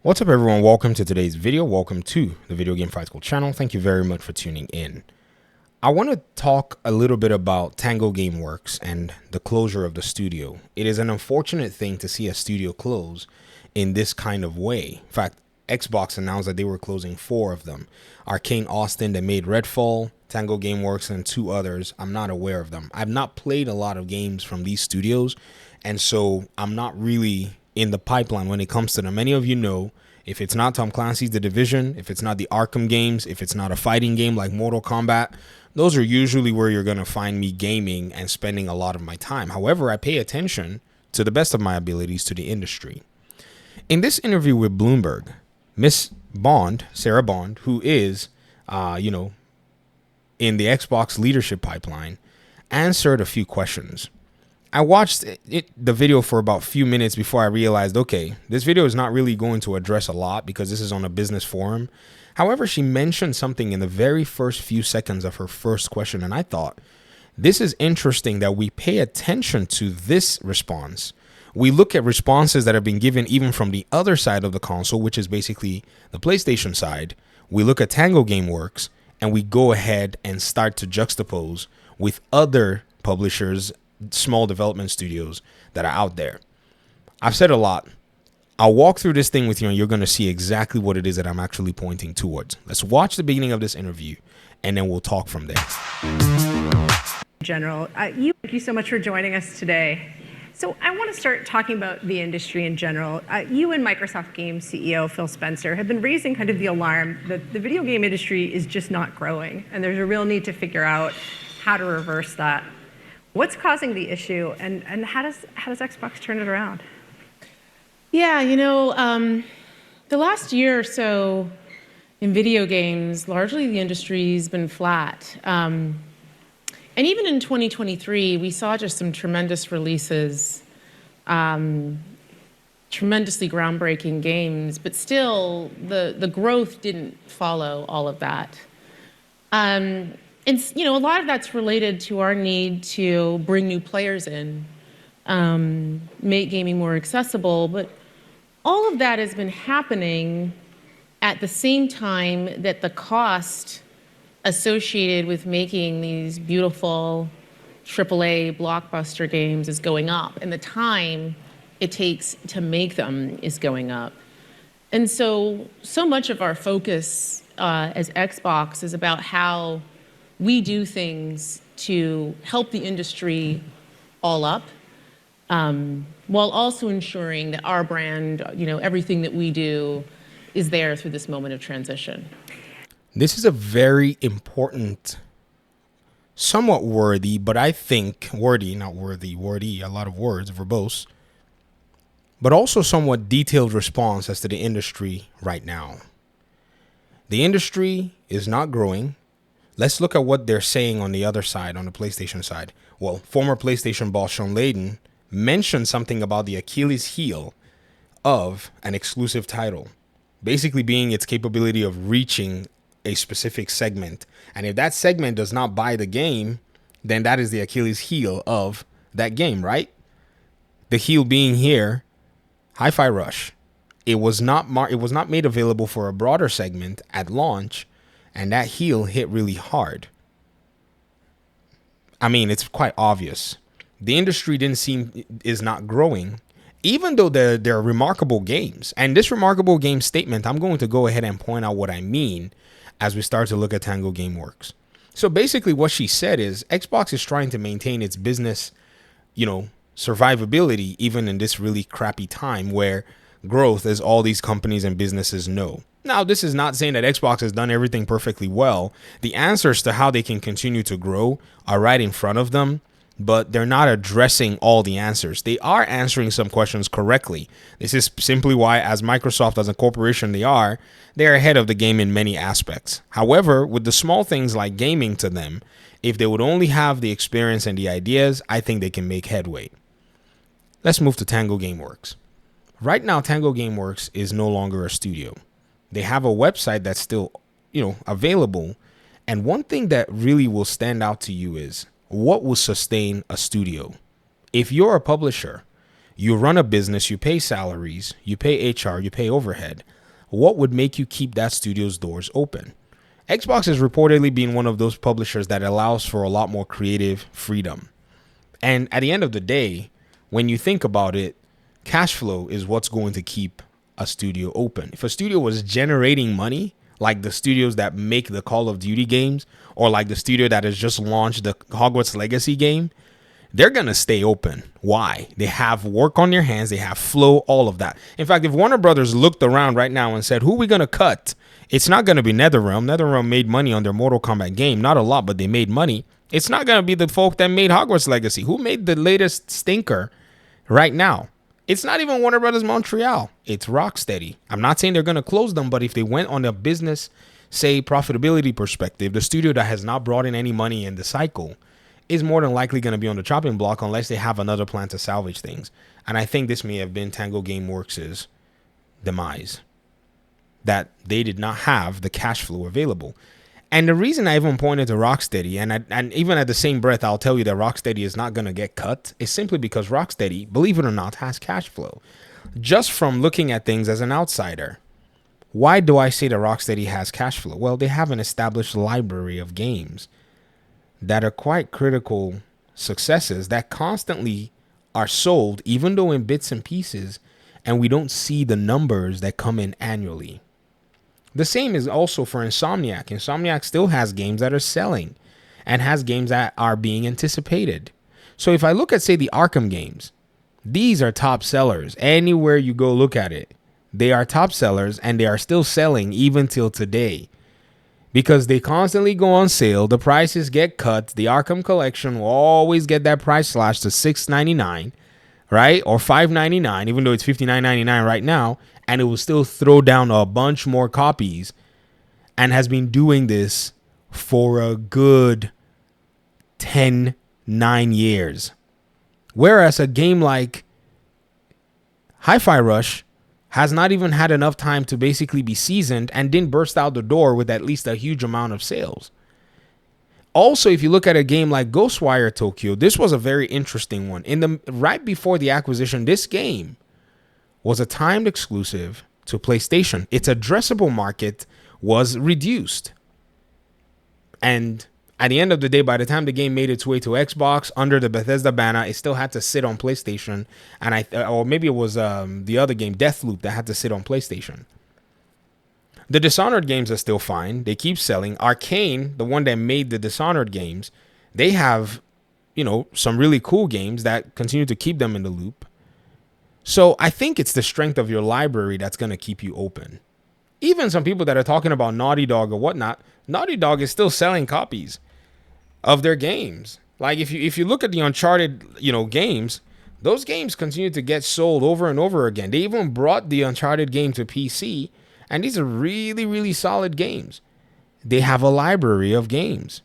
What's up, everyone? Welcome to today's video. Welcome to the Video Game Fight School channel. Thank you very much for tuning in. I want to talk a little bit about Tango Gameworks and the closure of the studio. It is an unfortunate thing to see a studio close in this kind of way. In fact, Xbox announced that they were closing 4 of them. Arcane Austin that made Redfall, Tango Gameworks, and 2 others. I'm not aware of them. I've not played a lot of games from these studios, and so I'm not really in the pipeline when it comes to them. Many of you know, if it's not Tom Clancy's The Division, if it's not the Arkham games, if it's not a fighting game like Mortal Kombat, those are usually where you're going to find me gaming and spending a lot of my time. However, I pay attention to the best of my abilities to the industry. In this interview with Bloomberg, Miss Bond, Sarah Bond, who is, in the Xbox leadership pipeline, answered a few questions. I watched the video for about a few minutes before I realized, okay, this video is not really going to address a lot because this is on a business forum. However, she mentioned something in the very first few seconds of her first question, and I thought, this is interesting that we pay attention to this response. We look at responses that have been given even from the other side of the console, which is basically the PlayStation side. We look at Tango Gameworks, and we go ahead and start to juxtapose with other publishers, small development studios that are out there. I've said a lot. I'll walk through this thing with you and you're going to see exactly what it is that I'm actually pointing towards. Let's watch the beginning of this interview and then we'll talk from there. General, thank you so much for joining us today. So I want to start talking about the industry in general. You and Microsoft Games CEO Phil Spencer have been raising kind of the alarm that the video game industry is just not growing, and there's a real need to figure out how to reverse that. What's causing the issue, and how does Xbox turn it around? Yeah, the last year or so in video games, largely the industry's been flat. And even in 2023, we saw just some tremendous releases, tremendously groundbreaking games, but still the growth didn't follow all of that. And a lot of that's related to our need to bring new players in, make gaming more accessible, but all of that has been happening at the same time that the cost associated with making these beautiful AAA blockbuster games is going up, and the time it takes to make them is going up. And so much of our focus as Xbox is about how we do things to help the industry all up, while also ensuring that our brand, everything that we do is there through this moment of transition. This is a very important, somewhat wordy, but I think wordy, not worthy, wordy, a lot of words, verbose, but also somewhat detailed response as to the industry right now. The industry is not growing. Let's look at what they're saying on the other side, on the PlayStation side. Well, former PlayStation boss Sean Layden mentioned something about the Achilles heel of an exclusive title, basically being its capability of reaching a specific segment. And if that segment does not buy the game, then that is the Achilles heel of that game, right? The heel being here, Hi-Fi Rush. It was not made available for a broader segment at launch, and that heel hit really hard. I mean, it's quite obvious. The industry is not growing, even though there are remarkable games. And this remarkable game statement, I'm going to go ahead and point out what I mean as we start to look at Tango Gameworks. So basically what she said is Xbox is trying to maintain its business, survivability, even in this really crappy time where growth, as all these companies and businesses know. Now, this is not saying that Xbox has done everything perfectly well. The answers to how they can continue to grow are right in front of them, but they're not addressing all the answers. They are answering some questions correctly. This is simply why, as Microsoft, as a corporation they're ahead of the game in many aspects. However, with the small things like gaming to them, if they would only have the experience and the ideas, I think they can make headway. Let's move to Tango Gameworks. Right now, Tango Gameworks is no longer a studio. They have a website that's still, available. And one thing that really will stand out to you is what will sustain a studio. If you're a publisher, You run a business, you pay salaries, you pay HR, you pay overhead. What would make you keep that studio's doors open? Xbox has reportedly been one of those publishers that allows for a lot more creative freedom. And at the end of the day, when you think about it, cash flow is what's going to keep a studio open. If a studio was generating money, like the studios that make the Call of Duty games, or like the studio that has just launched the Hogwarts Legacy game, they're going to stay open. Why? They have work on their hands. They have flow, all of that. In fact, if Warner Brothers looked around right now and said, who are we going to cut? It's not going to be NetherRealm. NetherRealm made money on their Mortal Kombat game. Not a lot, but they made money. It's not going to be the folk that made Hogwarts Legacy. Who made the latest stinker right now? It's not even Warner Brothers Montreal. It's Rocksteady. I'm not saying they're going to close them, but if they went on a business, say, profitability perspective, the studio that has not brought in any money in the cycle is more than likely going to be on the chopping block unless they have another plan to salvage things. And I think this may have been Tango Gameworks' demise, that they did not have the cash flow available. And the reason I even pointed to Rocksteady, and even at the same breath, I'll tell you that Rocksteady is not going to get cut, is simply because Rocksteady, believe it or not, has cash flow. Just from looking at things as an outsider. Why do I say that Rocksteady has cash flow? Well, they have an established library of games that are quite critical successes that constantly are sold, even though in bits and pieces, and we don't see the numbers that come in annually. The same is also for Insomniac. Insomniac still has games that are selling and has games that are being anticipated. So if I look at, say, the Arkham games, these are top sellers. Anywhere you go look at it, they are top sellers, and they are still selling even till today. Because they constantly go on sale, the prices get cut. The Arkham Collection will always get that price slashed to $6.99, right? Or $5.99, even though it's $59.99 right now. And it will still throw down a bunch more copies, and has been doing this for a good 9 years. Whereas a game like Hi-Fi Rush has not even had enough time to basically be seasoned and didn't burst out the door with at least a huge amount of sales. Also, if you look at a game like Ghostwire Tokyo, this was a very interesting one. Right before the acquisition, this game was a timed exclusive to PlayStation. Its addressable market was reduced. And at the end of the day, by the time the game made its way to Xbox under the Bethesda banner, it still had to sit on PlayStation. And or maybe it was the other game, Deathloop, that had to sit on PlayStation. The Dishonored games are still fine. They keep selling. Arcane, the one that made the Dishonored games, they have, some really cool games that continue to keep them in the loop. So I think it's the strength of your library that's going to keep you open. Even some people that are talking about Naughty Dog or whatnot, Naughty Dog is still selling copies of their games. Like if you look at the Uncharted, games, those games continue to get sold over and over again. They even brought the Uncharted game to PC, and these are really, really solid games. They have a library of games.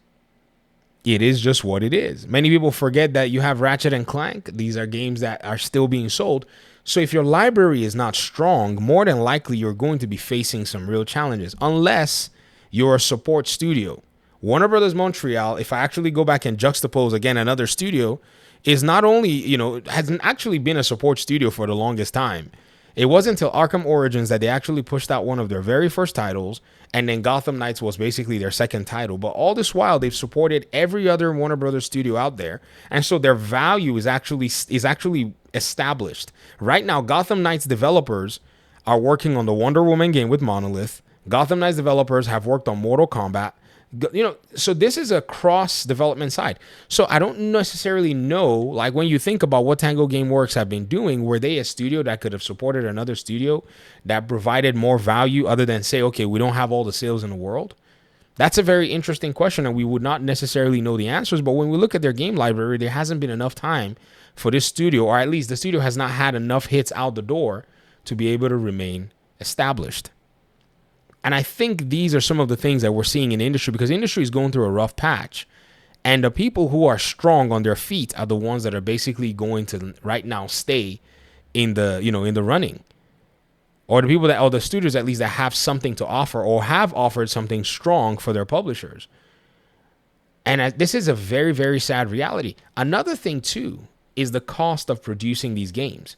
It is just what it is. Many people forget that you have Ratchet and Clank. These are games that are still being sold. So if your library is not strong, more than likely you're going to be facing some real challenges, unless you're a support studio. Warner Brothers Montreal, if I actually go back and juxtapose again another studio, is not only, hasn't actually been a support studio for the longest time. It wasn't until Arkham Origins that they actually pushed out one of their very first titles, and then Gotham Knights was basically their second title. But all this while, they've supported every other Warner Brothers studio out there, and so their value is actually established. Right now, Gotham Knights developers are working on the Wonder Woman game with Monolith. Gotham Knights developers have worked on Mortal Kombat. So this is a cross development side. So I don't necessarily know, like when you think about what Tango Gameworks have been doing, were they a studio that could have supported another studio that provided more value other than say, okay, we don't have all the sales in the world? That's a very interesting question, and we would not necessarily know the answers. But when we look at their game library, there hasn't been enough time for this studio, or at least the studio has not had enough hits out the door to be able to remain established. And I think these are some of the things that we're seeing in the industry, because the industry is going through a rough patch. And the people who are strong on their feet are the ones that are basically going to right now stay in the, in the running. Or the people or the studios at least that have something to offer or have offered something strong for their publishers. And this is a very, very sad reality. Another thing too is the cost of producing these games.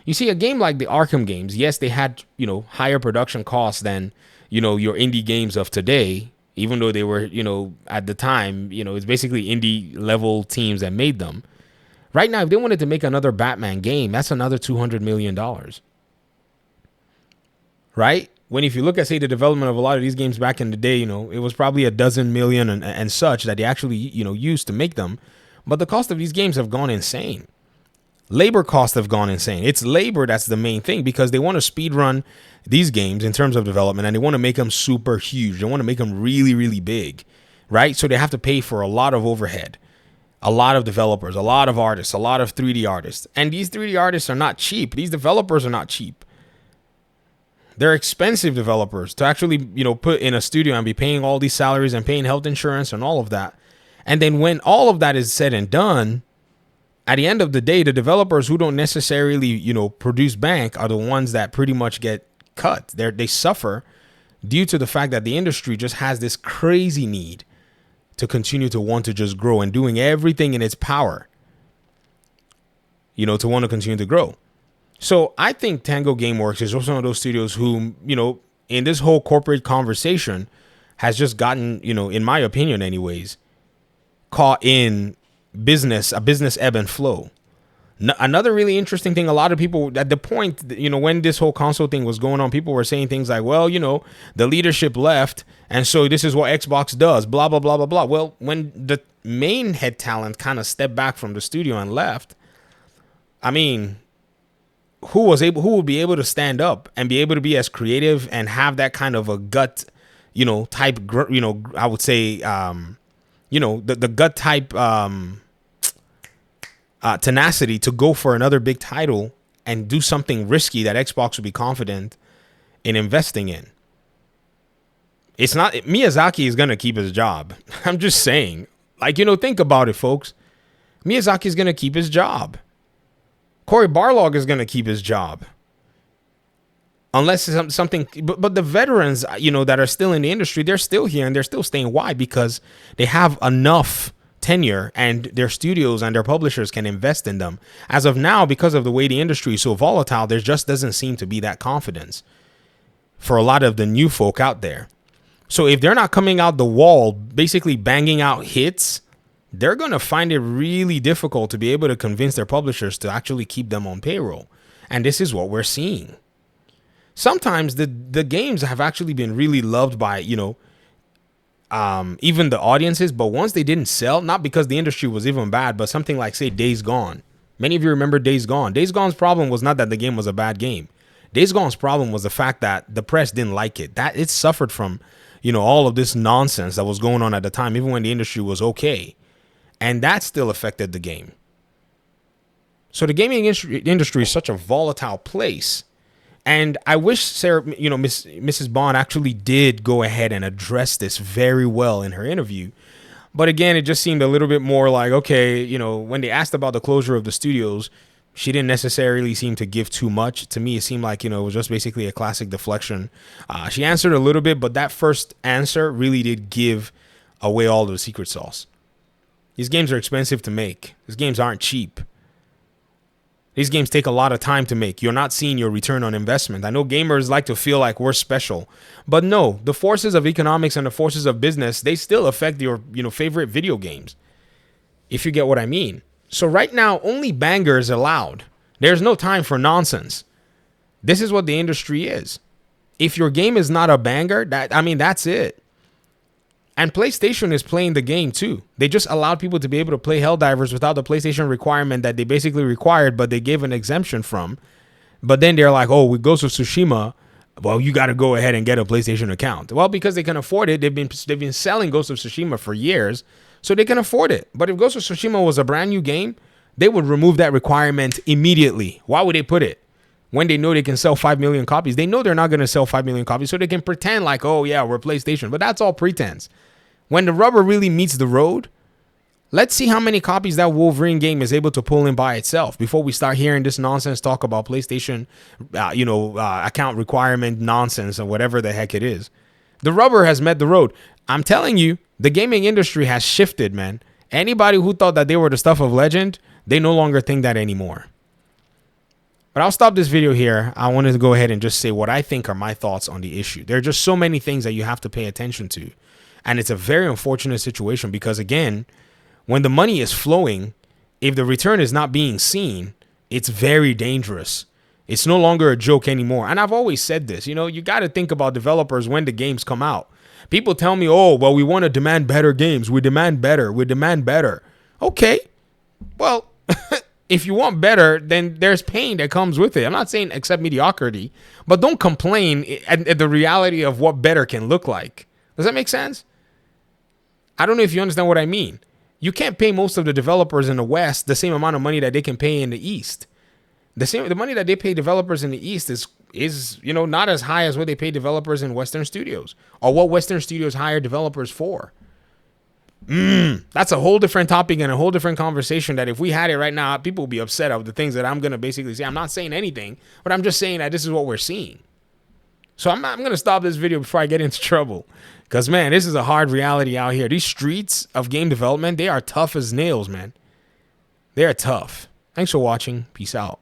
You see, a game like the Arkham games, yes, they had, higher production costs than, your indie games of today, even though they were, at the time, it's basically indie level teams that made them. Right now, if they wanted to make another Batman game, that's another $200 million. Right? When if you look at, say, the development of a lot of these games back in the day, it was probably a dozen million and such that they actually, used to make them. But the cost of these games have gone insane. Labor costs have gone insane. It's labor that's the main thing, because they want to speed run these games in terms of development, and they want to make them super huge. They want to make them really, really big, right? So they have to pay for a lot of overhead, a lot of developers, a lot of artists, a lot of 3D artists. And these 3D artists are not cheap. These developers are not cheap. They're expensive developers to actually, put in a studio and be paying all these salaries and paying health insurance and all of that. And then when all of that is said and done, at the end of the day, the developers who don't necessarily, produce bank are the ones that pretty much get cut. They suffer due to the fact that the industry just has this crazy need to continue to want to just grow and doing everything in its power, to want to continue to grow. So I think Tango Gameworks is also one of those studios who, in this whole corporate conversation has just gotten, in my opinion anyways, caught in a business ebb and flow. Another really interesting thing, a lot of people at the point, when this whole console thing was going on, people were saying things like, well, the leadership left, and so this is what Xbox does, blah, blah, blah, blah, blah. Well, when the main head talent kind of stepped back from the studio and left, I mean, who would be able to stand up and be able to be as creative and have that kind of a gut, type, I would say, the gut type, tenacity to go for another big title and do something risky that Xbox would be confident in investing in. It's not, Miyazaki is going to keep his job. I'm just saying, think about it, folks. Miyazaki is going to keep his job. Cory Barlog is going to keep his job. Unless it's something, but the veterans, that are still in the industry, they're still here and they're still staying. Why? Because they have enough tenure and their studios and their publishers can invest in them. As of now, because of the way the industry is so volatile, there just doesn't seem to be that confidence for a lot of the new folk out there. So if they're not coming out the wall, basically banging out hits, they're going to find it really difficult to be able to convince their publishers to actually keep them on payroll. And this is what we're seeing. Sometimes the games have actually been really loved by, even the audiences. But once they didn't sell, not because the industry was even bad, but something like, say, Days Gone. Many of you remember Days Gone. Days Gone's problem was not that the game was a bad game. Days Gone's problem was the fact that the press didn't like it. That it suffered from, all of this nonsense that was going on at the time, even when the industry was okay. And that still affected the game. So the gaming industry is such a volatile place. And I wish Sarah, Mrs. Bond actually did go ahead and address this very well in her interview. But again, it just seemed a little bit more like, okay, when they asked about the closure of the studios, she didn't necessarily seem to give too much. To me, it seemed like, it was just basically a classic deflection. She answered a little bit, but that first answer really did give away all of the secret sauce. These games are expensive to make. These games aren't cheap. These games take a lot of time to make. You're not seeing your return on investment. I know gamers like to feel like we're special, but no, the forces of economics and the forces of business, they still affect your, favorite video games, if you get what I mean. So right now, only bangers allowed. There's no time for nonsense. This is what the industry is. If your game is not a banger, that's it. And PlayStation is playing the game too. They just allowed people to be able to play Helldivers without the PlayStation requirement that they basically required, but they gave an exemption from. But then they're like, oh, with Ghost of Tsushima, well, you got to go ahead and get a PlayStation account. Well, because they can afford it. They've been selling Ghost of Tsushima for years, so they can afford it. But if Ghost of Tsushima was a brand new game, they would remove that requirement immediately. Why would they put it? When they know they can sell 5 million copies. They know they're not going to sell 5 million copies, so they can pretend like, oh yeah, we're PlayStation. But that's all pretense. When the rubber really meets the road, let's see how many copies that Wolverine game is able to pull in by itself before we start hearing this nonsense talk about PlayStation, account requirement nonsense or whatever the heck it is. The rubber has met the road. I'm telling you, the gaming industry has shifted, man. Anybody who thought that they were the stuff of legend, They no longer think that anymore. But I'll stop this video here. I wanted to go ahead and just say what I think are my thoughts on the issue. There are just so many things that you have to pay attention to. And it's a very unfortunate situation because, again, when the money is flowing, if the return is not being seen, it's very dangerous. It's no longer a joke anymore. And I've always said this, you got to think about developers when the games come out. People tell me, oh, well, we want to demand better games. We demand better. We demand better. Okay. Well, if you want better, then there's pain that comes with it. I'm not saying accept mediocrity, but don't complain at the reality of what better can look like. Does that make sense? I don't know if you understand what I mean. You can't pay most of the developers in the West the same amount of money that they can pay in the East. The money that they pay developers in the East is not as high as what they pay developers in Western studios, or what Western studios hire developers for. That's a whole different topic and a whole different conversation that if we had it right now, people would be upset of the things that I'm going to basically say. I'm not saying anything, but I'm just saying that this is what we're seeing. So I'm going to stop this video before I get into trouble. Because, man, this is a hard reality out here. These streets of game development, they are tough as nails, man. They are tough. Thanks for watching. Peace out.